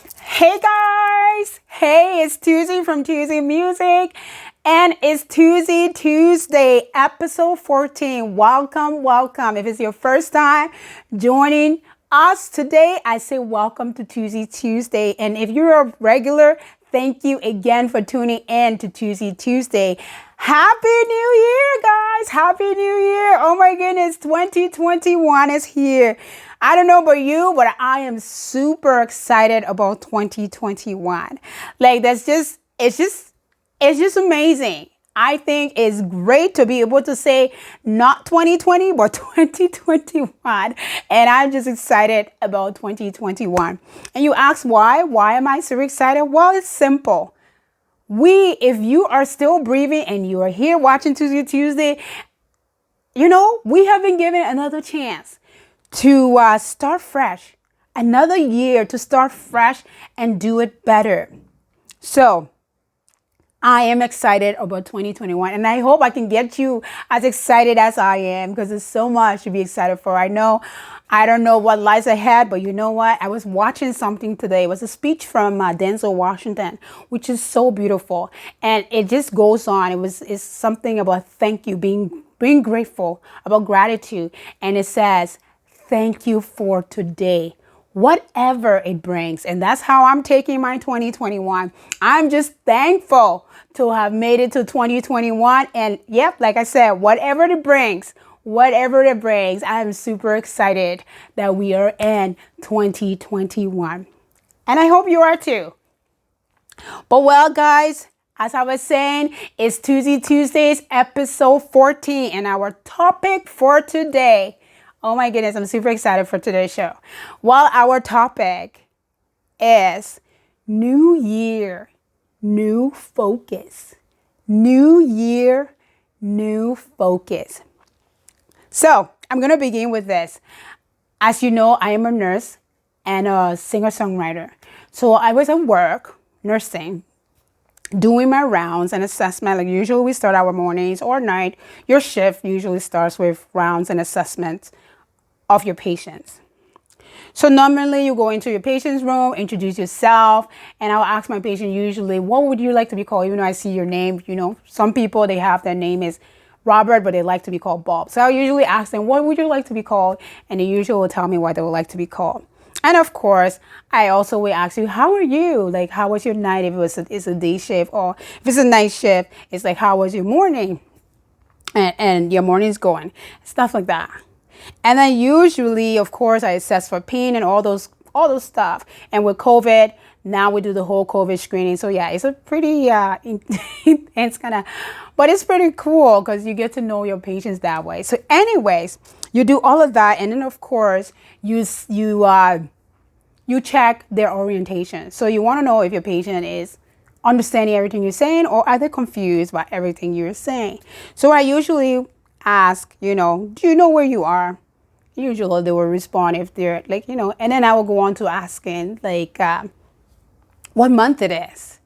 Hey guys! Hey, it's Tuzee from Tuzeemusic, and it's Tuzee Tuesday, episode 14. Welcome, welcome. If it's your first time joining us today, I say welcome to Tuzee Tuesday. And if you're a regular, thank you again for tuning in to Tuzee Tuesday. Happy New Year, guys! Happy New Year! Oh my goodness, 2021 is here. I don't know about you, but I am super excited about 2021. Like it's just amazing. I think it's great to be able to say not 2020, but 2021. And I'm just excited about 2021. And you ask why? Why am I so excited? Well, it's simple. If you are still breathing and you are here watching Tuesday Tuesday, we have been given another chance to start fresh, another year to start fresh and do it better. So I am excited about 2021, and I hope I can get you as excited as I am, because there's so much to be excited for. I don't know what lies ahead, but you know what? I was watching something today. It was a speech from Denzel Washington, which is so beautiful, and it just goes on. It's something about thank you, being grateful, about gratitude, and it says, thank you for today, whatever it brings. And that's how I'm taking my 2021. I'm just thankful to have made it to 2021. And yep, like I said, whatever it brings, I'm super excited that we are in 2021. And I hope you are too. But well, guys, as I was saying, it's Tuesday Tuesdays, episode 14. And our topic for today, oh my goodness, I'm super excited for today's show. Well, our topic is New Year, New Focus. New Year, New Focus. So I'm going to begin with this. As you know, I am a nurse and a singer-songwriter. So I was at work, nursing, doing my rounds and assessment. Like usually we start our mornings or night. Your shift usually starts with rounds and assessments of your patients. So normally you go into your patient's room, introduce yourself, and I'll ask my patient usually, what would you like to be called? Even though I see your name, some people, they have their name is Robert, but they like to be called Bob. So I'll usually ask them, what would you like to be called? And they usually will tell me what they would like to be called. And of course, I also will ask you, how are you? Like, how was your night? If it's a day shift, or if it's a night shift, it's like, how was your morning? And your morning's going, stuff like that. And then usually, of course, I assess for pain and all those stuff. And with COVID, now we do the whole COVID screening. So yeah, it's a pretty intense kind of, but it's pretty cool because you get to know your patients that way. So anyways, you do all of that. And then of course, you check their orientation. So you want to know if your patient is understanding everything you're saying, or are they confused by everything you're saying. So I usually ask, do you know where you are? Usually they will respond if they're like, and then I will go on to asking like what month it is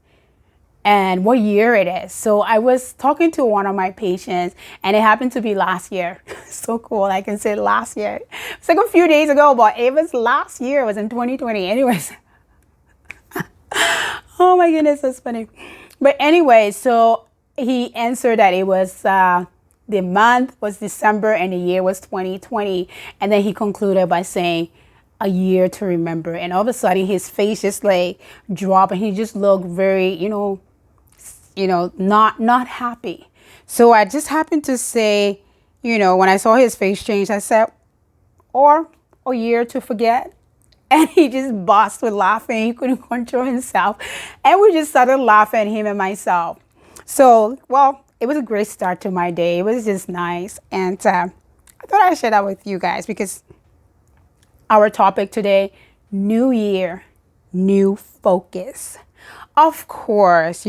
and what year it is. So I was talking to one of my patients, and it happened to be last year. So cool. I can say last year. It's like a few days ago, but it was last year. It was in 2020. Anyways. Oh my goodness, that's funny. But anyway, so he answered that it was the month was December and the year was 2020. And then he concluded by saying, a year to remember. And all of a sudden his face just like dropped, and he just looked very, not happy. So I just happened to say, when I saw his face change, I said, or a year to forget. And he just burst with laughing. He couldn't control himself. And we just started laughing, him and myself. So, well, it was a great start to my day. It was just nice. And I thought I'd share that with you guys, because our topic today, New Year, New Focus. Of course,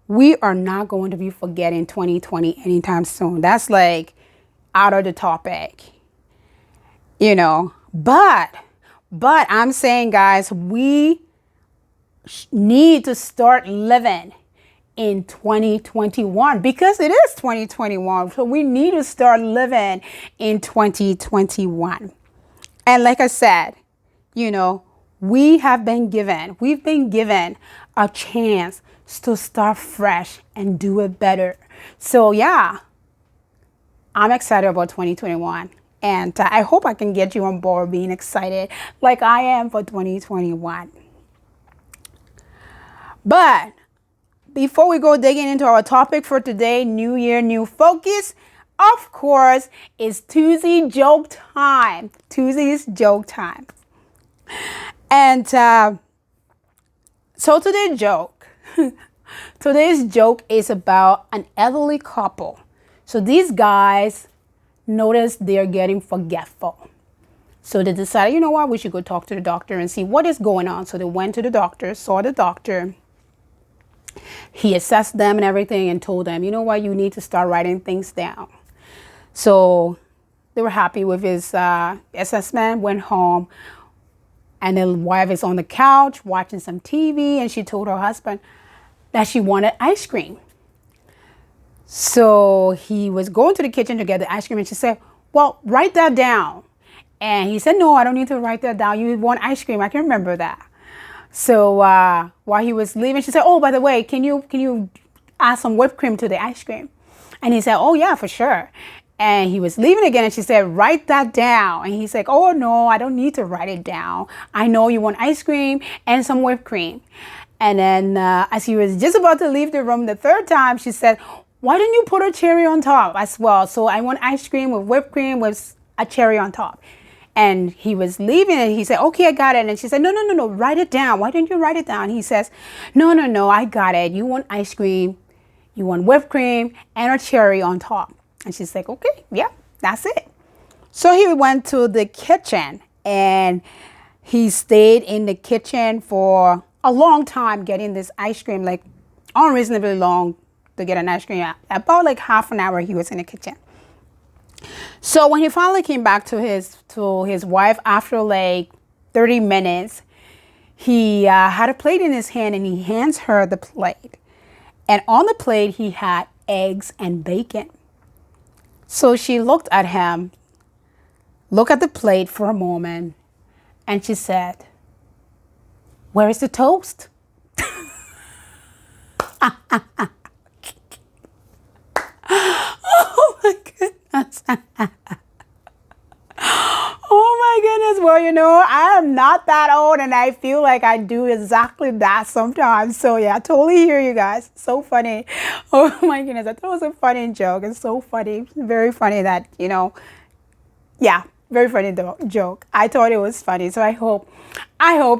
we are not going to be forgetting 2020 anytime soon. That's like out of the topic, But I'm saying, guys, we need to start living in 2021, because it is 2021. So we need to start living in 2021. And like I said, we've been given a chance to start fresh and do it better. So yeah, I'm excited about 2021. And I hope I can get you on board being excited like I am for 2021. But before we go digging into our topic for today, New Year, new focus, of course, is Tuzee joke time. Tuzee's joke time. And so today's joke is about an elderly couple. So these guys notice they're getting forgetful. So they decided, you know what, we should go talk to the doctor and see what is going on. So they went to the doctor, saw the doctor. He assessed them and everything and told them, you know what, you need to start writing things down. So they were happy with his assessment, went home, and the wife is on the couch watching some TV, and she told her husband that she wanted ice cream. So he was going to the kitchen to get the ice cream, and she said, well, write that down. And he said, no, I don't need to write that down. You want ice cream. I can remember that. So while he was leaving, she said, oh, by the way, can you add some whipped cream to the ice cream? And he said, oh, yeah, for sure. And he was leaving again, and she said, write that down. And he's like, oh, no, I don't need to write it down. I know you want ice cream and some whipped cream. And then as he was just about to leave the room the third time, she said, why didn't you put a cherry on top as well? So I want ice cream with whipped cream with a cherry on top. And he was leaving, and he said, okay, I got it. And she said, no, write it down. Why didn't you write it down? He says, no, I got it. You want ice cream, you want whipped cream, and a cherry on top. And she's like, okay, yeah, that's it. So he went to the kitchen, and he stayed in the kitchen for a long time getting this ice cream, like unreasonably long to get an ice cream. About like half an hour he was in the kitchen. So when he finally came back to his wife after like 30 minutes, he had a plate in his hand, and he hands her the plate. And on the plate, he had eggs and bacon. So she looked at him, looked at the plate for a moment, and she said, where is the toast? Oh my goodness. Oh my goodness. Well, you know, I am not that old, and I feel like I do exactly that sometimes. So yeah, I totally hear you guys. So funny. Oh my goodness. I thought it was a funny joke. It's so funny. Very funny that, you know, yeah, very funny joke. I thought it was funny. So I hope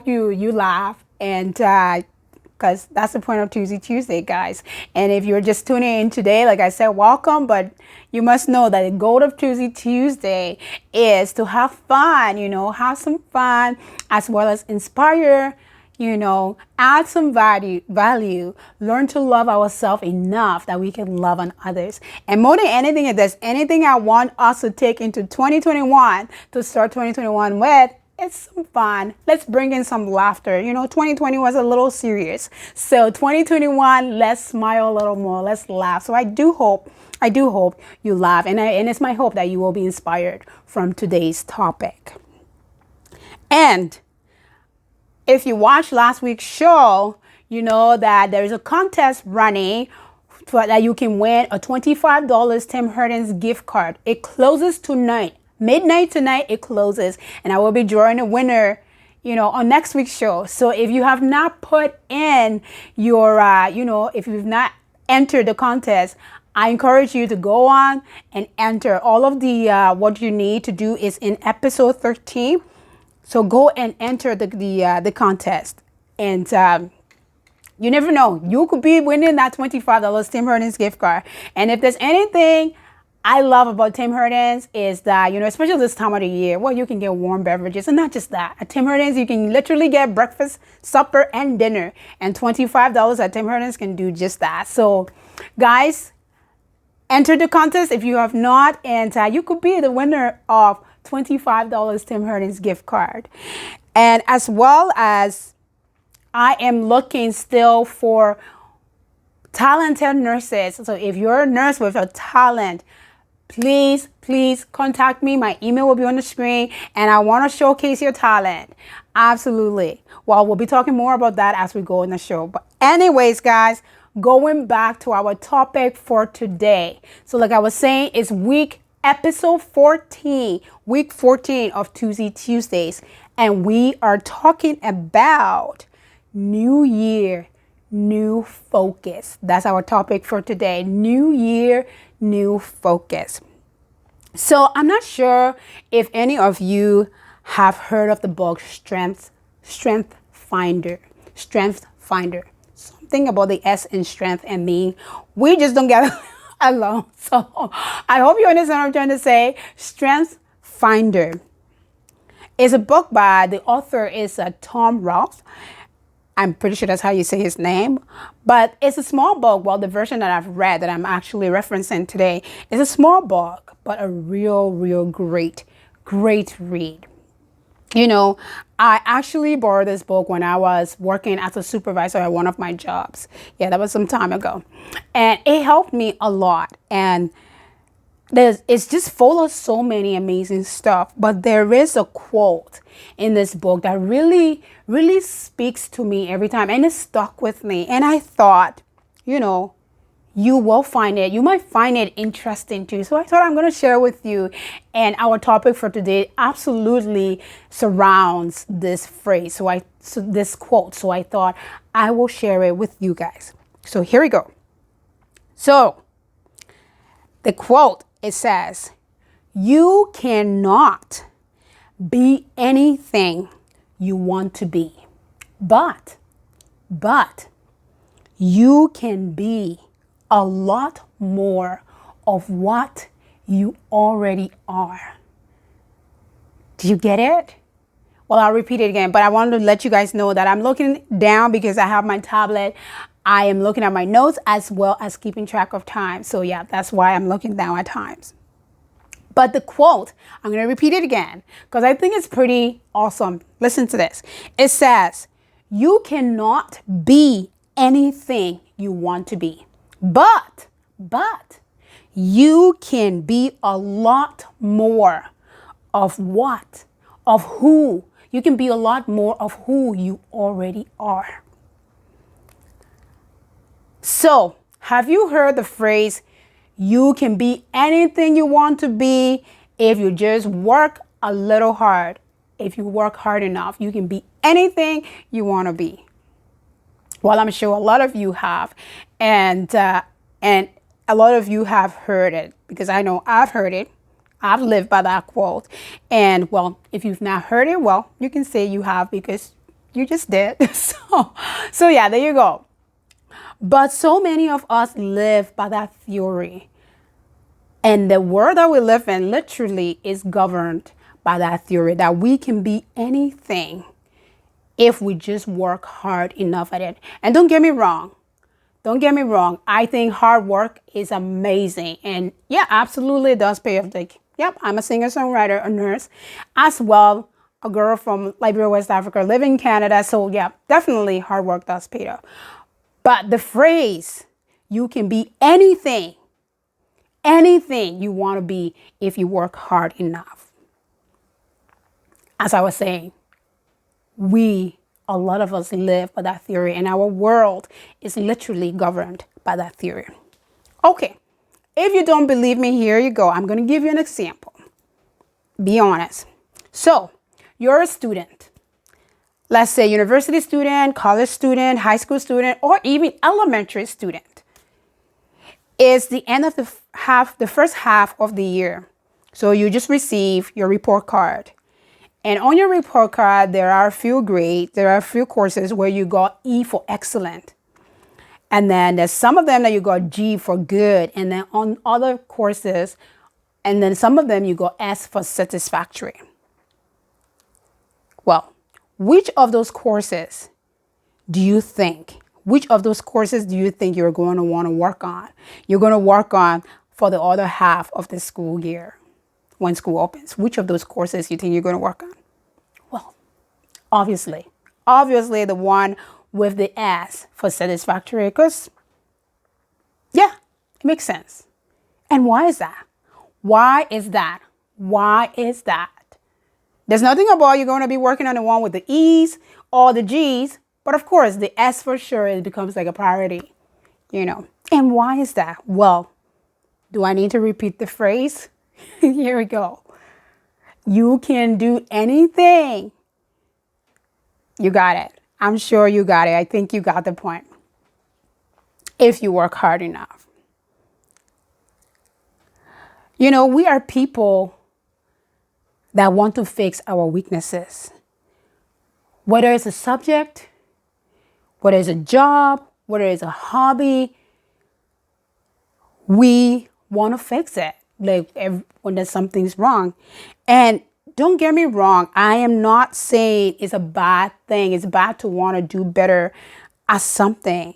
you laugh, and because that's the point of Tuzee Tuesday, guys. And if you're just tuning in today, like I said, welcome. But you must know that the goal of Tuzee Tuesday is to have fun, you know, have some fun, as well as inspire, you know, add some value, learn to love ourselves enough that we can love on others. And more than anything, if there's anything I want us to take into 2021, to start 2021 with, it's some fun. Let's bring in some laughter. You know, 2020 was a little serious. So 2021, let's smile a little more. Let's laugh. So I do hope you laugh. And it's my hope that you will be inspired from today's topic. And if you watched last week's show, you know that there is a contest running that you can win a $25 Tim Hortons gift card. It closes tonight. Midnight tonight it closes, and I will be drawing a winner, you know, on next week's show. So if you have not put in your, if you've not entered the contest, I encourage you to go on and enter. All of the what you need to do is in episode 13. So go and enter the contest, and you never know, you could be winning that $25 Tim Hortons gift card. And if there's anything I love about Tim Hortons is that, you know, especially this time of the year, well, you can get warm beverages. And not just that. At Tim Hortons, you can literally get breakfast, supper, and dinner. And $25 at Tim Hortons can do just that. So, guys, enter the contest if you have not. And you could be the winner of $25 Tim Hortons gift card. And as well as I am looking still for talented nurses. So if you're a nurse with a talent, please, please contact me. My email will be on the screen, and I want to showcase your talent. Absolutely. Well, we'll be talking more about that as we go in the show. But anyways, guys, going back to our topic for today. So like I was saying, it's episode 14, week 14 of Tuzee Tuesdays. And we are talking about New Year, new focus. That's our topic for today. New year, new focus. So I'm not sure if any of you have heard of the book Strength Finder. Strength Finder. Something about the S in strength and me. We just don't get along. So I hope you understand what I'm trying to say. Strength Finder. It's a book by the author is Tom Rath. I'm pretty sure that's how you say his name, but it's a small book. Well, the version that I've read that I'm actually referencing today is a small book, but a real great read. You know, I actually borrowed this book when I was working as a supervisor at one of my jobs. Yeah, that was some time ago. And it helped me a lot. And it's just full of so many amazing stuff. But there is a quote in this book that really speaks to me every time, and it stuck with me. And I thought, you know, you might find it interesting too. So I thought I'm going to share with you. And our topic for today absolutely surrounds this phrase. This quote. So I thought I will share it with you guys. So here we go. So the quote, it says, "You cannot be anything you want to be, but you can be a lot more of what you already are." Do you get it? Well, I'll repeat it again, but I wanted to let you guys know that I'm looking down because I have my tablet. I am looking at my notes as well as keeping track of time. So yeah, that's why I'm looking down at times. But the quote, I'm going to repeat it again because I think it's pretty awesome. Listen to this. It says, "You cannot be anything you want to be, but you can be a lot more of who. You can be a lot more of who you already are." So, have you heard the phrase, you can be anything you want to be if you just work a little hard? If you work hard enough, you can be anything you want to be. Well, I'm sure a lot of you have, and a lot of you have heard it because I know I've heard it. I've lived by that quote. And well, if you've not heard it, well, you can say you have because you just did. So yeah, there you go. But so many of us live by that theory. And the world that we live in literally is governed by that theory that we can be anything if we just work hard enough at it. And don't get me wrong. I think hard work is amazing. And yeah, absolutely it does pay off. Like, yep, I'm a singer-songwriter, a nurse, as well, a girl from Liberia, West Africa, live in Canada. So yeah, definitely hard work does pay off. But the phrase, you can be anything you want to be if you work hard enough. As I was saying, a lot of us live by that theory, and our world is literally governed by that theory. Okay, if you don't believe me, here you go. I'm going to give you an example. Be honest. So, you're a student. Let's say university student, college student, high school student, or even elementary student. It's the end of the first half of the year. So you just receive your report card. And on your report card, there are a few grades, there are a few courses where you got E for excellent. And then there's some of them that you got G for good. And then on other courses, and then some of them you got S for satisfactory. Well, which of those courses do you think you're going to want to work on? You're going to work on for the other half of the school year when school opens. Which of those courses you think you're going to work on? Well, obviously the one with the S for satisfactory, because yeah, it makes sense. And why is that? Why is that? Why is that? There's nothing about you're going to be working on the one with the E's or the G's, but of course the S for sure, it becomes like a priority, And why is that? Well, do I need to repeat the phrase? Here we go. You can do anything. You got it. I'm sure you got it. I think you got the point. If you work hard enough. We are people that want to fix our weaknesses. Whether it's a subject, whether it's a job, whether it's a hobby, we want to fix it. Like when there's something's wrong. And don't get me wrong. I am not saying it's a bad thing. It's bad to want to do better at something.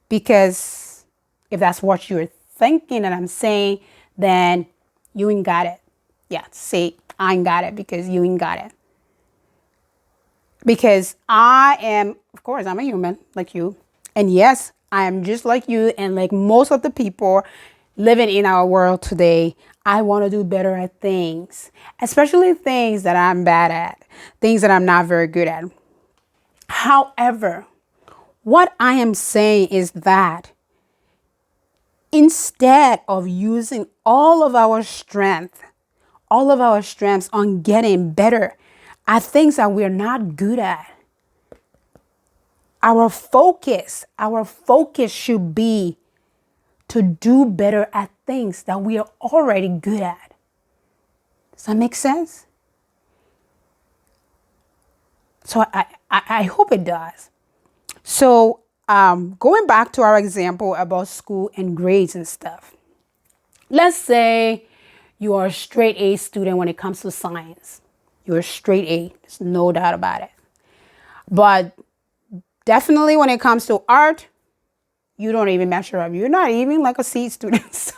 Because if that's what you're thinking and I'm saying, then you ain't got it. Yeah, say I ain't got it because you ain't got it. Because of course, I'm a human like you. And yes, I am just like you and like most of the people living in our world today. I want to do better at things, especially things that I'm bad at, things that I'm not very good at. However, what I am saying is that instead of using all of our strengths on getting better at things that we're not good at, our focus should be to do better at things that we are already good at. Does that make sense? So I hope it does. So going back to our example about school and grades and stuff. Let's say you are a straight A student when it comes to science. You're a straight A. There's no doubt about it. But definitely when it comes to art, you don't even measure up. You're not even like a C student.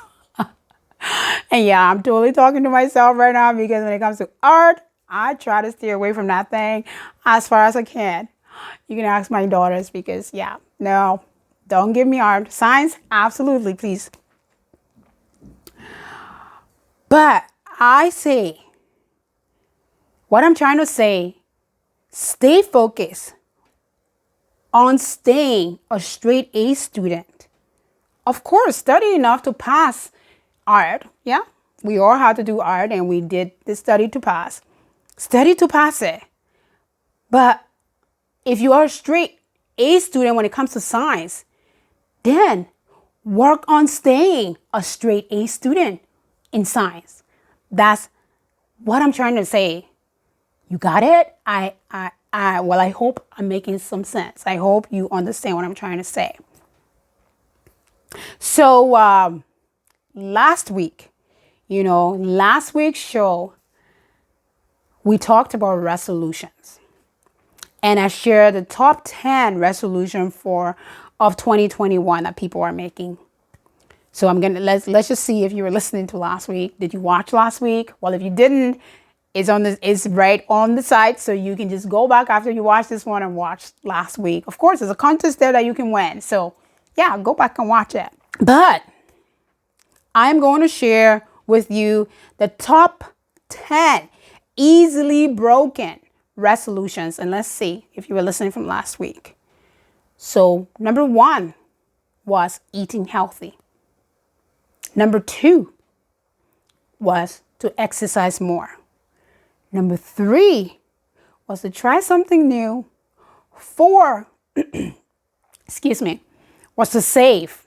And yeah, I'm totally talking to myself right now because when it comes to art, I try to steer away from that thing as far as I can. You can ask my daughters because no, don't give me art. Science, absolutely, please. But what I'm trying to say, stay focused on staying a straight A student. Of course, study enough to pass art. Yeah, we all had to do art and we did the study to pass. Study to pass it. But if you are a straight A student when it comes to science, then work on staying a straight A student in science. That's what I'm trying to say. You got it? I hope I'm making some sense. I hope you understand what I'm trying to say. So last week's show, we talked about resolutions. And I shared the top 10 resolutions of 2021 that people are making. So let's just see if you were listening to last week. Did you watch last week? Well, if you didn't, it's right on the site. So you can just go back after you watch this one and watch last week. Of course, there's a contest there that you can win. So yeah, go back and watch it. But I'm going to share with you the top 10 easily broken resolutions. And let's see if you were listening from last week. So number 1 was eating healthy. Number 2 was to exercise more. Number 3 was to try something new. 4, was to save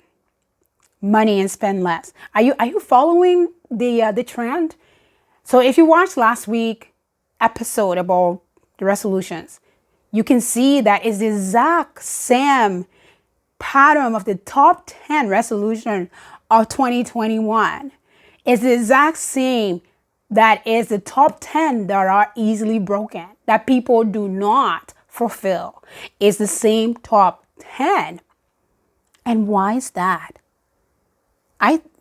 money and spend less. Are you following the trend? So if you watched last week's episode about the resolutions, you can see that it's the exact same pattern of the top 10 resolution of 2021. It's the exact same that is the top 10 that are easily broken, that people do not fulfill. It's the same top 10. And why is that?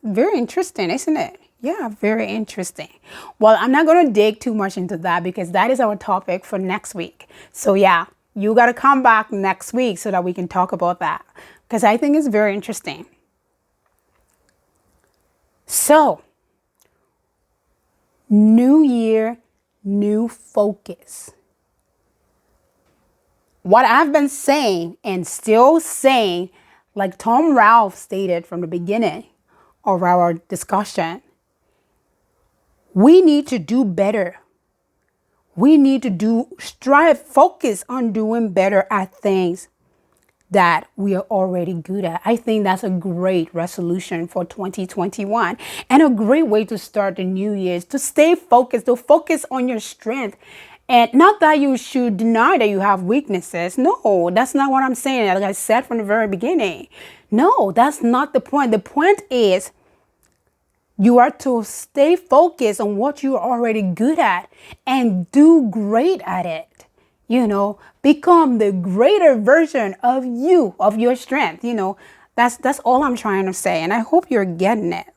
Very interesting, isn't it? Yeah, very interesting. Well, I'm not going to dig too much into that because that is our topic for next week. So yeah, you got to come back next week so that we can talk about that because I think it's very interesting. So New year, new focus. What I've been saying and still saying, like Tom Ralph stated from the beginning of our discussion, we need to do better. We need to focus on doing better at things that we are already good at. I think that's a great resolution for 2021 and a great way to start the new year is to stay focused, to focus on your strength. And not that you should deny that you have weaknesses. No, that's not what I'm saying. Like I said from the very beginning. No, that's not the point. The point is you are to stay focused on what you're already good at and do great at it. Become the greater version of you, of your strength. That's all I'm trying to say. And I hope you're getting it.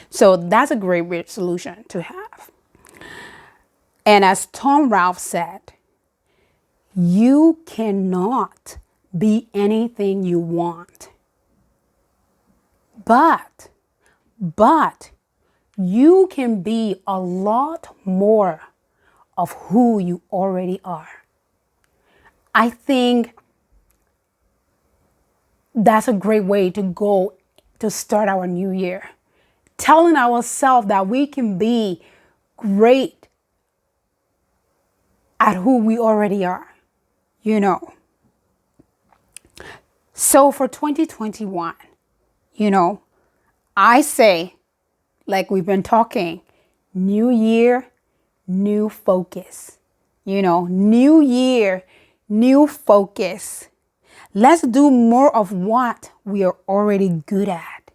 So that's a great solution to have. And as Tom Ralph said, you cannot be anything you want. But you can be a lot more of who you already are. I think that's a great way to go to start our new year. Telling ourselves that we can be great at who we already are, So for 2021, I say, like we've been talking, new year, new focus. New year, new focus. Let's do more of what we are already good at.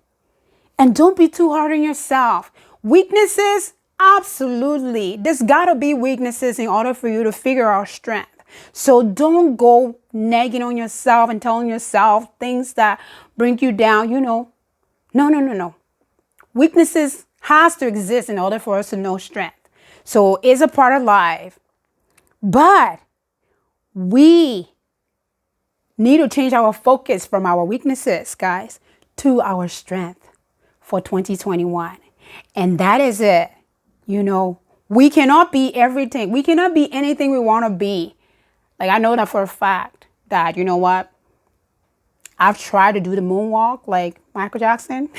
And don't be too hard on yourself. Weaknesses, absolutely. There's got to be weaknesses in order for you to figure out strength. So don't go nagging on yourself and telling yourself things that bring you down. No. Weaknesses has to exist in order for us to know strength. So it's a part of life. But we need to change our focus from our weaknesses, guys, to our strength for 2021. And that is it. We cannot be everything. We cannot be anything we want to be. Like I know that for a fact that, what? I've tried to do the moonwalk like Michael Jackson.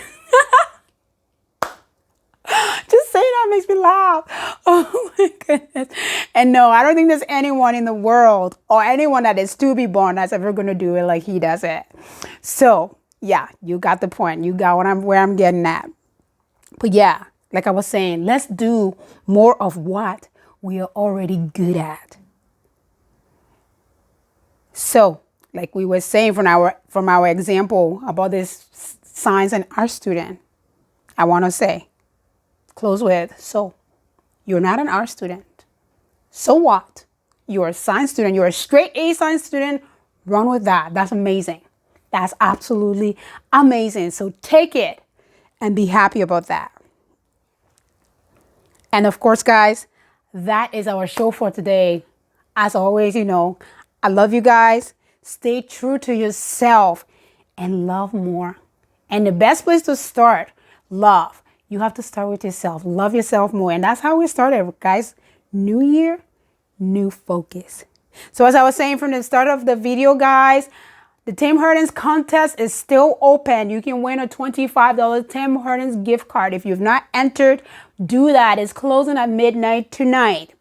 Just saying that makes me laugh. Oh my goodness. And no, I don't think there's anyone in the world or anyone that is to be born that's ever going to do it like he does it. So yeah, you got the point. You got where I'm getting at. But yeah, like I was saying, let's do more of what we are already good at. So like we were saying from our example about this science and art student, I want to say, close with, so you're not an art student. So what? You're a science student. You're a straight A science student. Run with that. That's amazing. That's absolutely amazing. So take it and be happy about that. And of course, guys, that is our show for today. As always, I love you guys. Stay true to yourself and love more. And the best place to start, love. You have to start with yourself. Love yourself more. And that's how we started, guys. New year, new focus. So as I was saying from the start of the video, guys, the Tim Hortons contest is still open. You can win a $25 Tim Hortons gift card. If you've not entered, do that. It's closing at midnight tonight.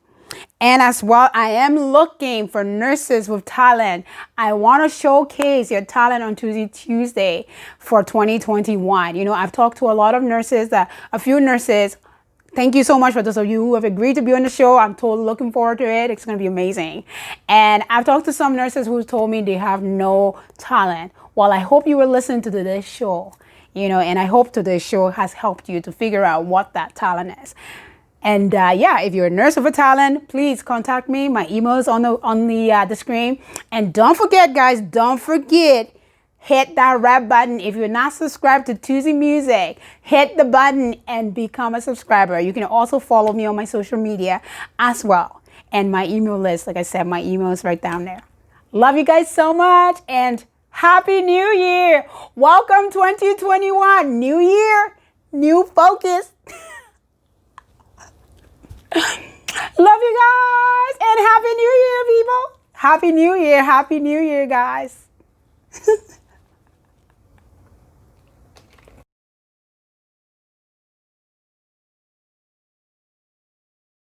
And as well, I am looking for nurses with talent. I want to showcase your talent on Tuzee Tuesday for 2021. I've talked to a lot of nurses, a few nurses. Thank you so much for those of you who have agreed to be on the show. I'm totally looking forward to it. It's going to be amazing. And I've talked to some nurses who told me they have no talent. Well, I hope you will listen to today's show, and I hope today's show has helped you to figure out what that talent is. And if you're a nurse of a talent, please contact me. My email is on the screen. And don't forget, guys, hit that red button. If you're not subscribed to Tuzeemusic, hit the button and become a subscriber. You can also follow me on my social media as well. And my email list, like I said, my email is right down there. Love you guys so much and Happy New Year. Welcome 2021. New year, new focus. Love you guys. And Happy New Year, people. Happy New Year. Happy New Year, guys.